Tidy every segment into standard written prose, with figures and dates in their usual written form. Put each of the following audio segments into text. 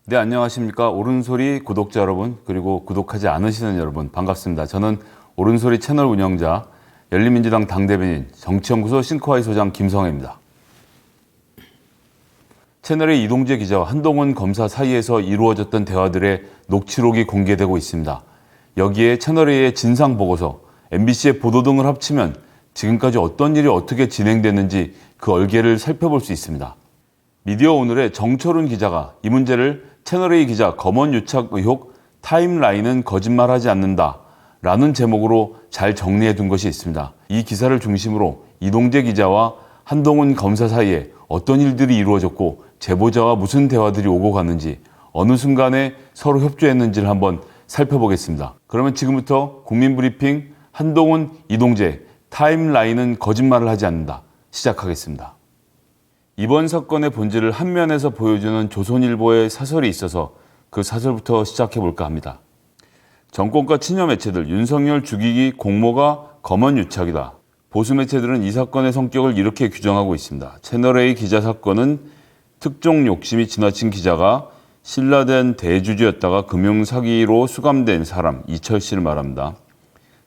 네, 안녕하십니까. 옳은소리 구독자 여러분, 그리고 구독하지 않으시는 여러분, 반갑습니다. 저는 옳은소리 채널 운영자, 열린민주당 당대변인, 정치연구소 싱크와이 소장 김성애입니다. 채널의 이동재 기자와 한동훈 검사 사이에서 이루어졌던 대화들의 녹취록이 공개되고 있습니다. 여기에 채널A의 진상보고서, MBC의 보도 등을 합치면 지금까지 어떤 일이 어떻게 진행됐는지 그 얼개를 살펴볼 수 있습니다. 미디어 오늘의 정철훈 기자가 이 문제를 채널A 기자 검언 유착 의혹 타임라인은 거짓말하지 않는다 라는 제목으로 잘 정리해 둔 것이 있습니다. 이 기사를 중심으로 이동재 기자와 한동훈 검사 사이에 어떤 일들이 이루어졌고 제보자와 무슨 대화들이 오고 갔는지 어느 순간에 서로 협조했는지를 한번 살펴보겠습니다. 그러면 지금부터 국민브리핑 한동훈, 이동재 타임라인은 거짓말을 하지 않는다 시작하겠습니다. 이번 사건의 본질을 한 면에서 보여주는 조선일보의 사설이 있어서 그 사설부터 시작해볼까 합니다. 정권과 친여 매체들 윤석열 죽이기 공모가 검언 유착이다. 보수 매체들은 이 사건의 성격을 이렇게 규정하고 있습니다. 채널A 기자 사건은 특종 욕심이 지나친 기자가 신라된 대주주였다가 금융사기로 수감된 사람 이철 씨를 말합니다.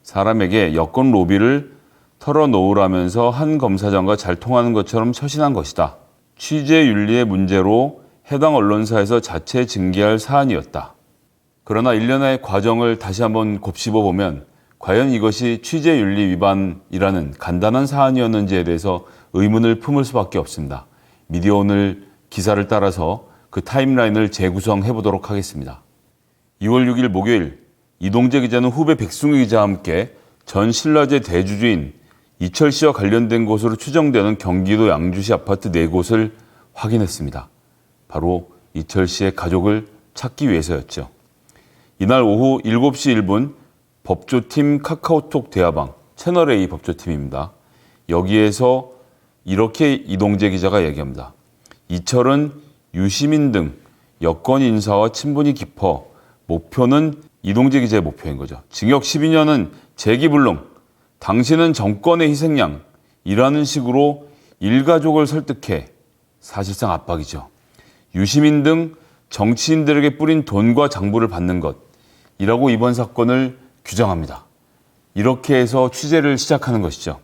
사람에게 여권 로비를 털어놓으라면서 한 검사장과 잘 통하는 것처럼 처신한 것이다. 취재윤리의 문제로 해당 언론사에서 자체 징계할 사안이었다. 그러나 일련의 과정을 다시 한번 곱씹어 보면 과연 이것이 취재윤리 위반이라는 간단한 사안이었는지에 대해서 의문을 품을 수밖에 없습니다. 미디어 오늘 기사를 따라서 그 타임라인을 재구성해 보도록 하겠습니다. 2월 6일 목요일 이동재 기자는 후배 백승우 기자와 함께 전 신라제 대주주인 이철 씨와 관련된 것으로 추정되는 경기도 양주시 아파트 4곳을 확인했습니다. 바로 이철 씨의 가족을 찾기 위해서였죠. 이날 오후 7시 1분 법조팀 카카오톡 대화방 채널A 법조팀입니다. 여기에서 이렇게 이동재 기자가 얘기합니다. 이철은 유시민 등 여권 인사와 친분이 깊어 목표는 이동재 기자의 목표인 거죠. 징역 12년은 재기불능, 당신은 정권의 희생양이라는 식으로 일가족을 설득해 사실상 압박이죠. 유시민 등 정치인들에게 뿌린 돈과 장부를 받는 것이라고 이번 사건을 규정합니다. 이렇게 해서 취재를 시작하는 것이죠.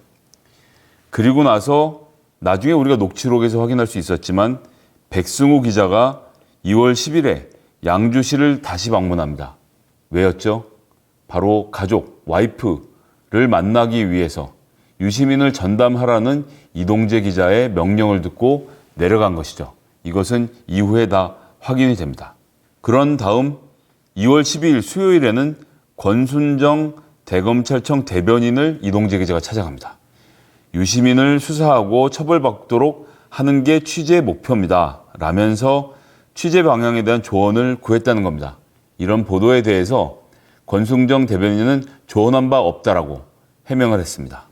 그리고 나서 나중에 우리가 녹취록에서 확인할 수 있었지만 백승우 기자가 2월 10일에 양주시를 다시 방문합니다. 왜였죠? 바로 가족, 와이프를 만나기 위해서 유시민을 전담하라는 이동재 기자의 명령을 듣고 내려간 것이죠. 이것은 이후에 다 확인이 됩니다. 그런 다음 2월 12일 수요일에는 권순정 대검찰청 대변인을 이동재 기자가 찾아갑니다. 유시민을 수사하고 처벌받도록 하는 게 취재의 목표입니다. 라면서 취재 방향에 대한 조언을 구했다는 겁니다. 이런 보도에 대해서 권순정 대변인은 조언한 바 없다라고 해명을 했습니다.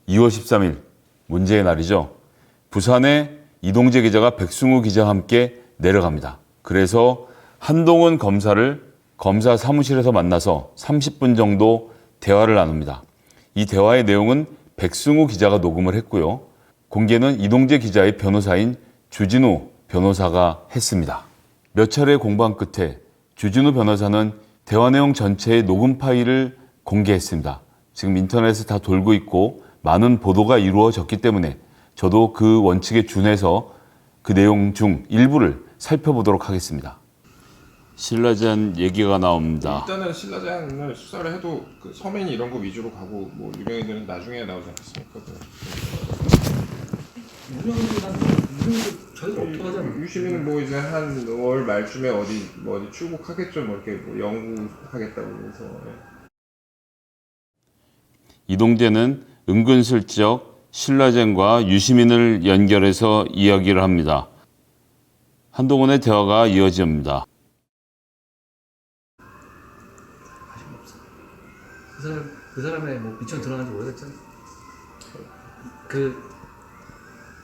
2월 13일 문제의 날이죠. 부산에 이동재 기자가 백승우 기자와 함께 내려갑니다. 그래서 한동훈 검사를 검사 사무실에서 만나서 30분 정도 대화를 나눕니다. 이 대화의 내용은 백승우 기자가 녹음을 했고요. 공개는 이동재 기자의 변호사인 주진우 변호사가 했습니다. 몇 차례 공방 끝에 주진우 변호사는 대화 내용 전체의 녹음 파일을 공개했습니다. 지금 인터넷에 다 돌고 있고 많은 보도가 이루어졌기 때문에 저도 그 원칙에 준해서 그 내용 중 일부를 살펴보도록 하겠습니다. 신라젠 얘기가 나옵니다. 일단은 신라젠을 수사를 해도 그 서면이 이런 거 위주로 가고 뭐 유명인들은 나중에 나오지 않겠습니까? 유명인들 저희가 어떻게 하잖아요. 유시민은 뭐 이제 한 5월 말쯤에 어디 출국하겠죠, 뭐 이렇게 뭐 연구하겠다고 그래서. 이동재는 은근슬쩍 신라젠과 유시민을 연결해서 이야기를 합니다. 한동훈의 대화가 이어집니다. 그 사람의 뭐 미천 드러난지 모르겠잖아요. 그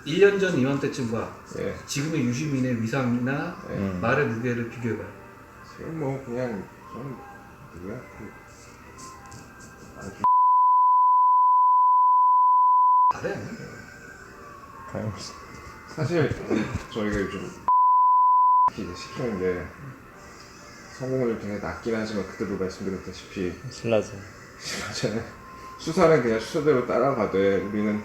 1년 전 이맘때쯤과 예. 지금의 유시민의 위상이나 말의 무게를 비교해봐요. 지금 뭐 그냥 저는 누구야? 아주 잘해. 사실 저희가 요즘 이제 시키는 게 성공률 되게 낮긴 하지만 그때도 말씀드렸다시피 신라죠. 맞아요. 수사는 그냥 수사대로 따라가되 우리는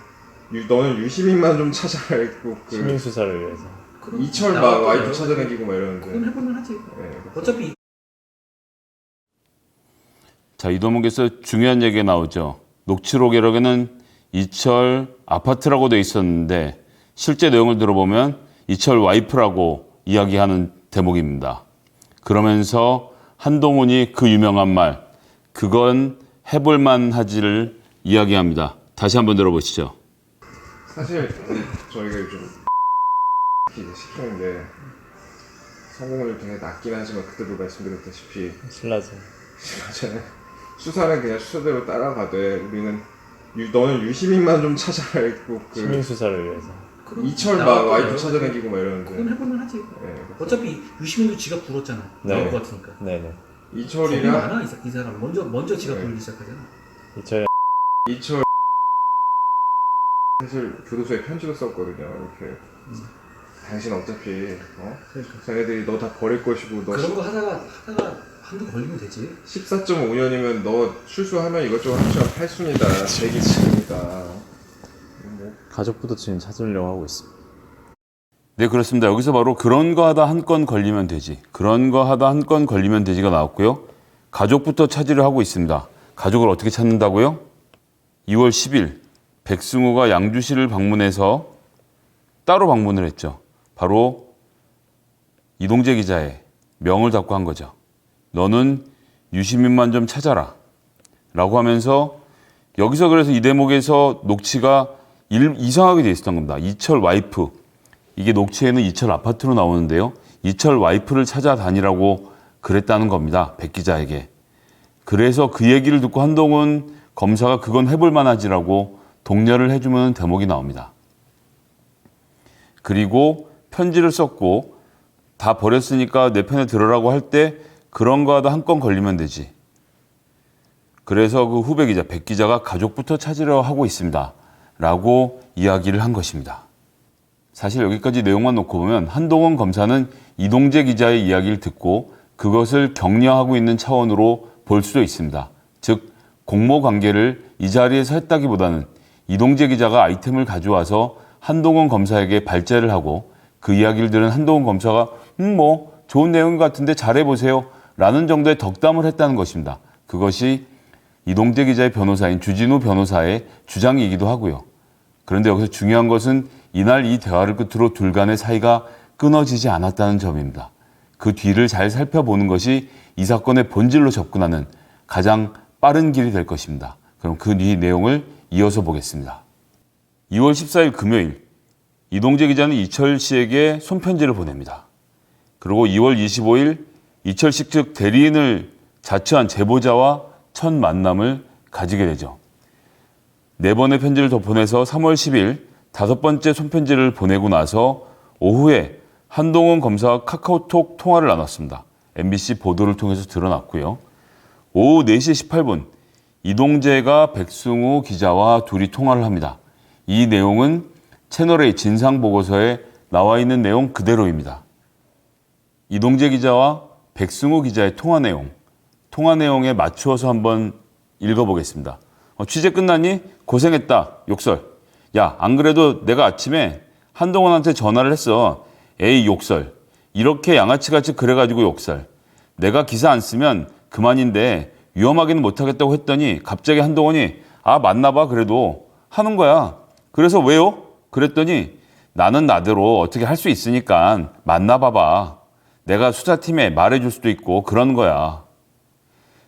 너는 유시민만 좀 찾아라 했고 시민 수사를 위해서. 이철 막 와이프 찾아다니고 막 이러는데 그건 해볼만 하지. 네. 어차피 자, 이 대목에서 중요한 얘기가 나오죠. 녹취록에는 이철 아파트라고 돼 있었는데 실제 내용을 들어보면 이철 와이프라고 이야기하는 대목입니다. 그러면서 한동훈이 그 유명한 말, 그건 해볼만 하지를 이야기합니다. 다시 한번 들어보시죠. 사실 저희가 요즘 이제 시키는 게 성공률 되게 낮긴 하지만 그때도 말씀드렸다시피 신라죠. 맞아요. 수사는 그냥 수사대로 따라가되 우리는 너는 유시민만 좀 찾아라 했고 시민 수사를 위해서. 이철 막 와이프 찾아다니고 막 이러는데 그건 해볼만 하지. 네. 어차피 유시민도 지가 불었잖아. 네. 나올 것 같으니까. 네네. 겁이 이철이랑 많아 이 사람. 먼저 지가 불기 시작하잖아. 이철 사실 교도소에 편지도 썼거든요. 이렇게 당신 어차피 그러니까. 자네들이 너 다 버릴 것이고 너 그런 거 하다가 한두 걸리면 되지. 14.5년이면 너 출소하면 이것저것 합치면 8순이다. 재기층이다. 가족부도 지금 찾으려고 하고 있습니다. 네, 그렇습니다. 여기서 바로 그런 거 하다 한 건 걸리면 되지. 그런 거 하다 한 건 걸리면 되지가 나왔고요. 가족부터 차지를 하고 있습니다. 가족을 어떻게 찾는다고요? 2월 10일 백승우가 양주시를 방문해서 따로 방문을 했죠. 바로 이동재 기자의 명을 잡고 한 거죠. 너는 유시민만 좀 찾아라 라고 하면서 여기서 그래서 이 대목에서 녹취가 이상하게 돼 있었던 겁니다. 이철 와이프, 이게 녹취에는 이철 아파트로 나오는데요. 이철 와이프를 찾아다니라고 그랬다는 겁니다. 백 기자에게. 그래서 그 얘기를 듣고 한동훈 검사가 그건 해볼 만하지라고 독려를 해주면 대목이 나옵니다. 그리고 편지를 썼고 다 버렸으니까 내 편에 들으라고 할 때 그런 거 하다 한 건 걸리면 되지. 그래서 그 후배 기자, 백 기자가 가족부터 찾으려 하고 있습니다. 라고 이야기를 한 것입니다. 사실 여기까지 내용만 놓고 보면 한동훈 검사는 이동재 기자의 이야기를 듣고 그것을 격려하고 있는 차원으로 볼 수도 있습니다. 즉 공모 관계를 이 자리에서 했다기보다는 이동재 기자가 아이템을 가져와서 한동훈 검사에게 발제를 하고 그 이야기를 들은 한동훈 검사가 뭐 좋은 내용 같은데 잘해보세요 라는 정도의 덕담을 했다는 것입니다. 그것이 이동재 기자의 변호사인 주진우 변호사의 주장이기도 하고요. 그런데 여기서 중요한 것은 이날 이 대화를 끝으로 둘 간의 사이가 끊어지지 않았다는 점입니다. 그 뒤를 잘 살펴보는 것이 이 사건의 본질로 접근하는 가장 빠른 길이 될 것입니다. 그럼 그 뒤 내용을 이어서 보겠습니다. 2월 14일 금요일 이동재 기자는 이철 씨에게 손편지를 보냅니다. 그리고 2월 25일 이철 씨 측 대리인을 자처한 제보자와 첫 만남을 가지게 되죠. 4번의 편지를 더 보내서 3월 10일 5번째 손편지를 보내고 나서 오후에 한동훈 검사와 카카오톡 통화를 나눴습니다. MBC 보도를 통해서 드러났고요. 오후 4시 18분 이동재가 백승우 기자와 둘이 통화를 합니다. 이 내용은 채널A 진상보고서에 나와 있는 내용 그대로입니다. 이동재 기자와 백승우 기자의 통화 내용에 맞추어서 한번 읽어보겠습니다. 취재 끝났니? 고생했다. 욕설. 야, 안 그래도 내가 아침에 한동훈한테 전화를 했어. 에이, 욕설. 이렇게 양아치같이 그래가지고 욕설. 내가 기사 안 쓰면 그만인데 위험하게는 못하겠다고 했더니 갑자기 한동훈이 맞나봐 그래도 하는 거야. 그래서 왜요? 그랬더니 나는 나대로 어떻게 할 수 있으니까 만나봐봐. 내가 수사팀에 말해줄 수도 있고 그런 거야.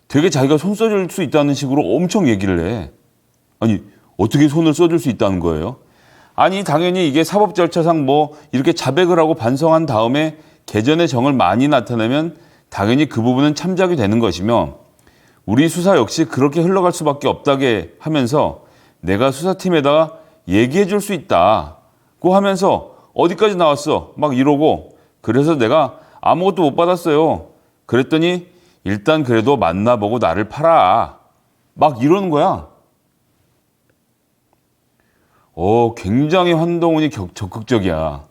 되게 자기가 손 써줄 수 있다는 식으로 엄청 얘기를 해. 아니 어떻게 손을 써줄 수 있다는 거예요? 아니 당연히 이게 사법 절차상 이렇게 자백을 하고 반성한 다음에 개전의 정을 많이 나타내면 당연히 그 부분은 참작이 되는 것이며 우리 수사 역시 그렇게 흘러갈 수밖에 없다게 하면서 내가 수사팀에다가 얘기해 줄 수 있다고 하면서 어디까지 나왔어? 막 이러고 그래서 내가 아무것도 못 받았어요. 그랬더니 일단 그래도 만나보고 나를 팔아. 막 이러는 거야. 굉장히 한동훈이 적극적이야.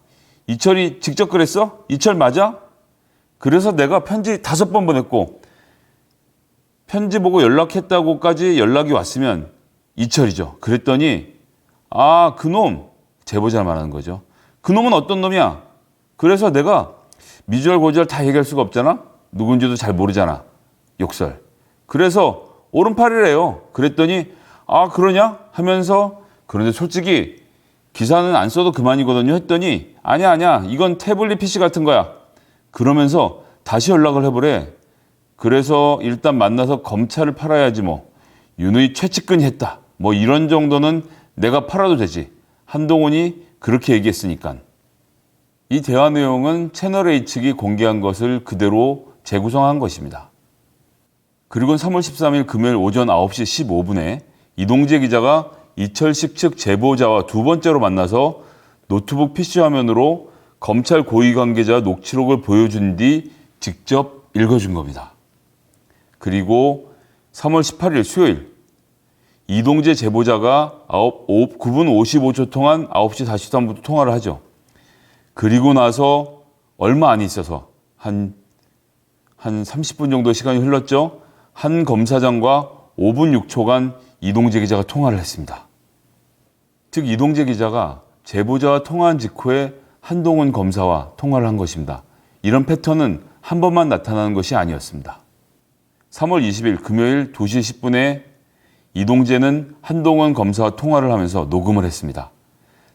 이철이 직접 그랬어? 이철 맞아? 그래서 내가 편지 5번 보냈고 편지 보고 연락했다고까지 연락이 왔으면 이철이죠. 그랬더니 아, 그놈, 제보자를 말하는 거죠. 그놈은 어떤 놈이야? 그래서 내가 미주알 고주알 다 얘기할 수가 없잖아. 누군지도 잘 모르잖아. 욕설. 그래서 오른팔이래요. 그랬더니 아, 그러냐? 하면서 그런데 솔직히 기사는 안 써도 그만이거든요 했더니 아니야 이건 태블릿 PC 같은 거야. 그러면서 다시 연락을 해보래. 그래서 일단 만나서 검찰을 팔아야지 뭐. 윤의 최측근이 했다. 뭐 이런 정도는 내가 팔아도 되지. 한동훈이 그렇게 얘기했으니까. 이 대화 내용은 채널A 측이 공개한 것을 그대로 재구성한 것입니다. 그리고 3월 13일 금요일 오전 9시 15분에 이동재 기자가 이철식 측 제보자와 두 번째로 만나서 노트북 PC 화면으로 검찰 고위 관계자 녹취록을 보여준 뒤 직접 읽어준 겁니다. 그리고 3월 18일 수요일 이동재 제보자가 9분 55초 동안 9시 43분부터 통화를 하죠. 그리고 나서 얼마 안 있어서 한 30분 정도 시간이 흘렀죠. 한 검사장과 5분 6초간 이동재 기자가 통화를 했습니다. 즉 이동재 기자가 제보자와 통화한 직후에 한동훈 검사와 통화를 한 것입니다. 이런 패턴은 한 번만 나타나는 것이 아니었습니다. 3월 20일 금요일 2시 10분에 이동재는 한동훈 검사와 통화를 하면서 녹음을 했습니다.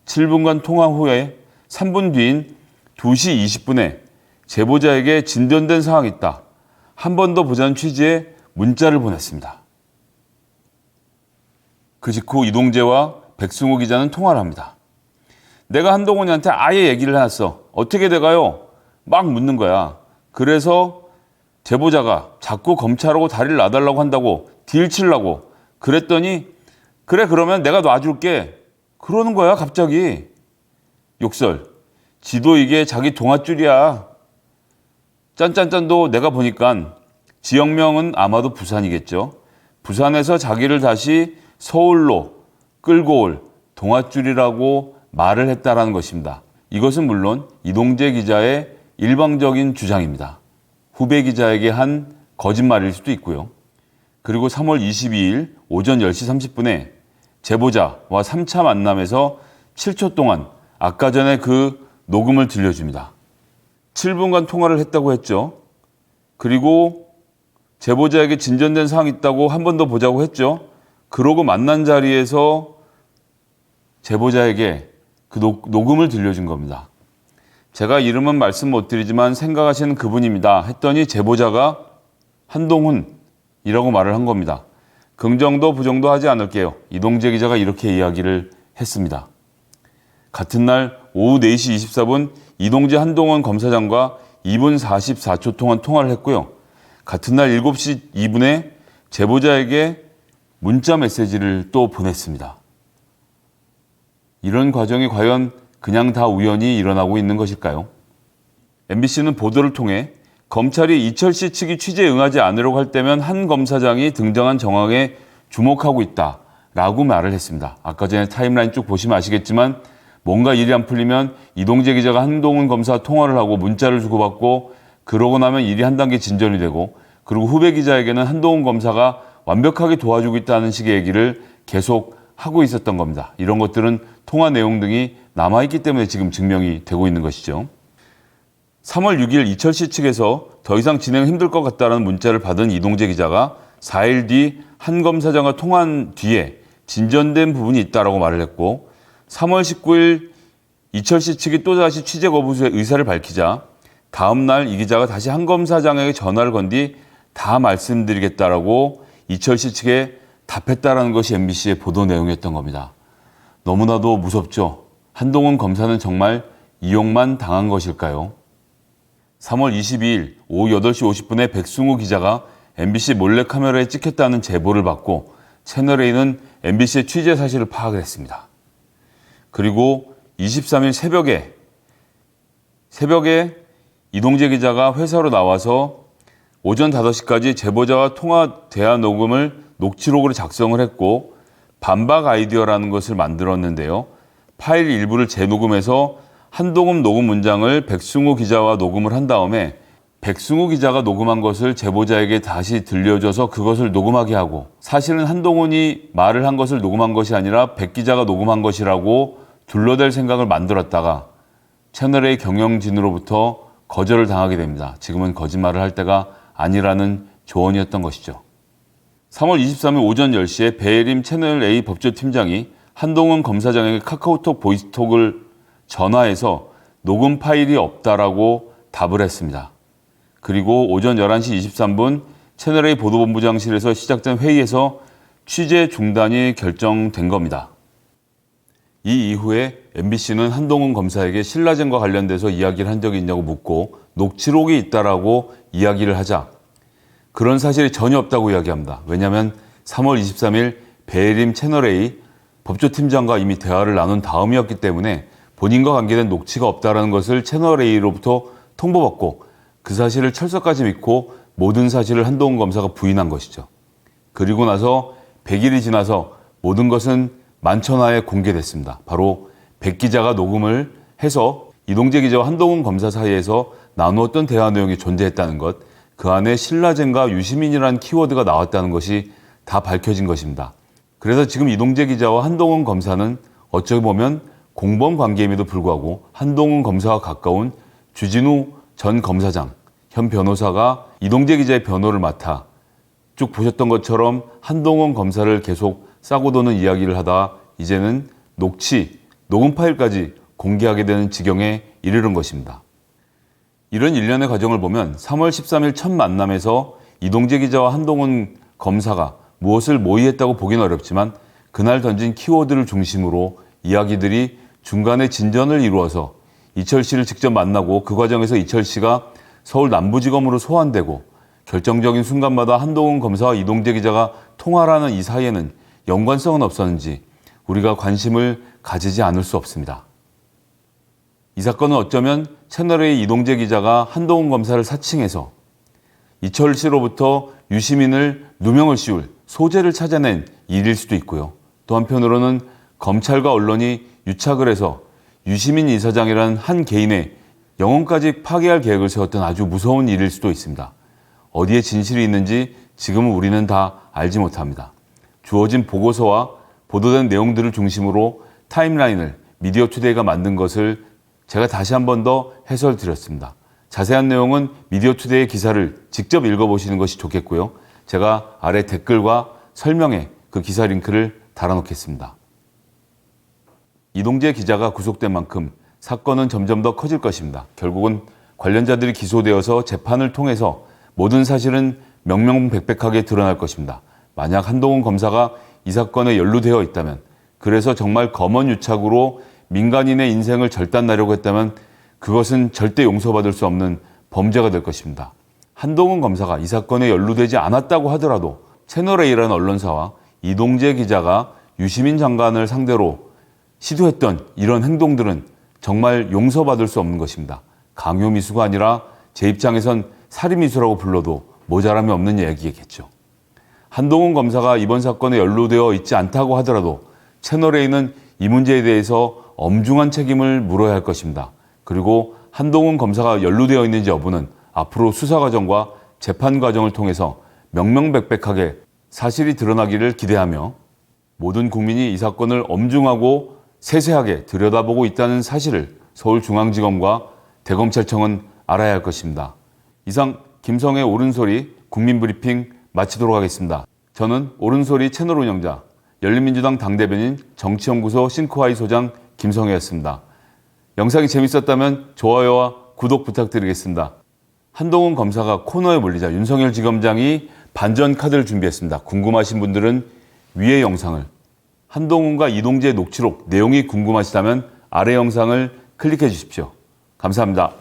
7분간 통화 후에 3분 뒤인 2시 20분에 제보자에게 진전된 사항이 있다. 한 번 더 보자는 취지의 문자를 보냈습니다. 그 직후 이동재와 백승호 기자는 통화를 합니다. 내가 한동훈이한테 아예 얘기를 해놨어. 어떻게 돼가요? 막 묻는 거야. 그래서 제보자가 자꾸 검찰하고 다리를 놔달라고 한다고 딜 치려고 그랬더니 그래 그러면 내가 놔줄게. 그러는 거야 갑자기. 욕설. 지도 이게 자기 동아줄이야. 짠짠짠도 내가 보니까 지역명은 아마도 부산이겠죠. 부산에서 자기를 다시 서울로 끌고 올 동아줄이라고 말을 했다라는 것입니다. 이것은 물론 이동재 기자의 일방적인 주장입니다. 후배 기자에게 한 거짓말일 수도 있고요. 그리고 3월 22일 오전 10시 30분에 제보자와 3차 만남에서 7초 동안 아까 전에 그 녹음을 들려줍니다. 7분간 통화를 했다고 했죠. 그리고 제보자에게 진전된 사항이 있다고 한 번 더 보자고 했죠. 그러고 만난 자리에서 제보자에게 그 녹음을 들려준 겁니다. 제가 이름은 말씀 못 드리지만 생각하시는 그분입니다. 했더니 제보자가 한동훈이라고 말을 한 겁니다. 긍정도 부정도 하지 않을게요. 이동재 기자가 이렇게 이야기를 했습니다. 같은 날 오후 4시 24분 이동재 한동훈 검사장과 2분 44초 동안 통화를 했고요. 같은 날 7시 2분에 제보자에게 문자 메시지를 또 보냈습니다. 이런 과정이 과연 그냥 다 우연히 일어나고 있는 것일까요? MBC는 보도를 통해 검찰이 이철씨 측이 취재에 응하지 않으려고 할 때면 한 검사장이 등장한 정황에 주목하고 있다라고 말을 했습니다. 아까 전에 타임라인 쭉 보시면 아시겠지만 뭔가 일이 안 풀리면 이동재 기자가 한동훈 검사와 통화를 하고 문자를 주고받고 그러고 나면 일이 한 단계 진전이 되고 그리고 후배 기자에게는 한동훈 검사가 완벽하게 도와주고 있다는 식의 얘기를 계속 하고 있었던 겁니다. 이런 것들은 통화 내용 등이 남아있기 때문에 지금 증명이 되고 있는 것이죠. 3월 6일 이철씨 측에서 더 이상 진행 힘들 것 같다는 문자를 받은 이동재 기자가 4일 뒤 한 검사장과 통화한 뒤에 진전된 부분이 있다라고 말을 했고 3월 19일 이철씨 측이 또다시 취재 거부 의사를 밝히자 다음 날 이 기자가 다시 한 검사장에게 전화를 건 뒤 다 말씀드리겠다라고 이철씨 측에 답했다라는 것이 MBC의 보도 내용이었던 겁니다. 너무나도 무섭죠. 한동훈 검사는 정말 이용만 당한 것일까요? 3월 22일 오후 8시 50분에 백승호 기자가 MBC 몰래카메라에 찍혔다는 제보를 받고 채널A는 MBC의 취재 사실을 파악을 했습니다. 그리고 23일 새벽에 이동재 기자가 회사로 나와서 오전 5시까지 제보자와 통화 대화 녹음을 녹취록으로 작성을 했고 반박 아이디어라는 것을 만들었는데요. 파일 일부를 재녹음해서 한동훈 녹음 문장을 백승호 기자와 녹음을 한 다음에 백승우 기자가 녹음한 것을 제보자에게 다시 들려줘서 그것을 녹음하게 하고 사실은 한동훈이 말을 한 것을 녹음한 것이 아니라 백 기자가 녹음한 것이라고 둘러댈 생각을 만들었다가 채널A 경영진으로부터 거절을 당하게 됩니다. 지금은 거짓말을 할 때가 아니라는 조언이었던 것이죠. 3월 23일 오전 10시에 배혜림 채널A 법조팀장이 한동훈 검사장에게 카카오톡 보이스톡을 전화해서 녹음 파일이 없다라고 답을 했습니다. 그리고 오전 11시 23분 채널A 보도본부장실에서 시작된 회의에서 취재 중단이 결정된 겁니다. 이 이후에 MBC는 한동훈 검사에게 신라젠과 관련돼서 이야기를 한 적이 있냐고 묻고 녹취록이 있다라고 이야기를 하자 그런 사실이 전혀 없다고 이야기합니다. 왜냐하면 3월 23일 배혜림 채널A 법조팀장과 이미 대화를 나눈 다음이었기 때문에 본인과 관계된 녹취가 없다는 것을 채널A로부터 통보받고 그 사실을 철석까지 믿고 모든 사실을 한동훈 검사가 부인한 것이죠. 그리고 나서 100일이 지나서 모든 것은 만천하에 공개됐습니다. 바로 백 기자가 녹음을 해서 이동재 기자와 한동훈 검사 사이에서 나누었던 대화 내용이 존재했다는 것, 그 안에 신라젠과 유시민이라는 키워드가 나왔다는 것이 다 밝혀진 것입니다. 그래서 지금 이동재 기자와 한동훈 검사는 어찌 보면 공범 관계임에도 불구하고 한동훈 검사와 가까운 주진우 전 검사장, 현 변호사가 이동재 기자의 변호를 맡아 쭉 보셨던 것처럼 한동훈 검사를 계속 싸고 도는 이야기를 하다 이제는 녹음 파일까지 공개하게 되는 지경에 이르는 것입니다. 이런 일련의 과정을 보면 3월 13일 첫 만남에서 이동재 기자와 한동훈 검사가 무엇을 모의했다고 보기는 어렵지만 그날 던진 키워드를 중심으로 이야기들이 중간에 진전을 이루어서 이철 씨를 직접 만나고 그 과정에서 이철 씨가 서울 남부지검으로 소환되고 결정적인 순간마다 한동훈 검사와 이동재 기자가 통화를 하는 이 사이에는 연관성은 없었는지 우리가 관심을 가지지 않을 수 없습니다. 이 사건은 어쩌면 채널A 이동재 기자가 한동훈 검사를 사칭해서 이철 씨로부터 유시민을 누명을 씌울 소재를 찾아낸 일일 수도 있고요. 또 한편으로는 검찰과 언론이 유착을 해서 유시민 이사장이라는 한 개인의 영혼까지 파괴할 계획을 세웠던 아주 무서운 일일 수도 있습니다. 어디에 진실이 있는지 지금은 우리는 다 알지 못합니다. 주어진 보고서와 보도된 내용들을 중심으로 타임라인을 미디어투데이가 만든 것을 제가 다시 한 번 더 해설드렸습니다. 자세한 내용은 미디어투데이의 기사를 직접 읽어보시는 것이 좋겠고요. 제가 아래 댓글과 설명에 그 기사 링크를 달아놓겠습니다. 이동재 기자가 구속된 만큼 사건은 점점 더 커질 것입니다. 결국은 관련자들이 기소되어서 재판을 통해서 모든 사실은 명명백백하게 드러날 것입니다. 만약 한동훈 검사가 이 사건에 연루되어 있다면, 그래서 정말 검언 유착으로 민간인의 인생을 절단나려고 했다면 그것은 절대 용서받을 수 없는 범죄가 될 것입니다. 한동훈 검사가 이 사건에 연루되지 않았다고 하더라도 채널A라는 언론사와 이동재 기자가 유시민 장관을 상대로 시도했던 이런 행동들은 정말 용서받을 수 없는 것입니다. 강요미수가 아니라 제 입장에선 살인미수라고 불러도 모자람이 없는 얘기겠죠. 한동훈 검사가 이번 사건에 연루되어 있지 않다고 하더라도 채널A는 이 문제에 대해서 엄중한 책임을 물어야 할 것입니다. 그리고 한동훈 검사가 연루되어 있는지 여부는 앞으로 수사 과정과 재판 과정을 통해서 명명백백하게 사실이 드러나기를 기대하며 모든 국민이 이 사건을 엄중하고 세세하게 들여다보고 있다는 사실을 서울중앙지검과 대검찰청은 알아야 할 것입니다. 이상 김성의 옳은소리 국민브리핑 마치도록 하겠습니다. 저는 옳은소리 채널 운영자, 열린민주당 당대변인 정치연구소 싱크와이 소장 김성혜였습니다. 영상이 재밌었다면 좋아요와 구독 부탁드리겠습니다. 한동훈 검사가 코너에 몰리자 윤석열 지검장이 반전 카드를 준비했습니다. 궁금하신 분들은 위의 영상을, 한동훈과 이동재 녹취록 내용이 궁금하시다면 아래 영상을 클릭해 주십시오. 감사합니다.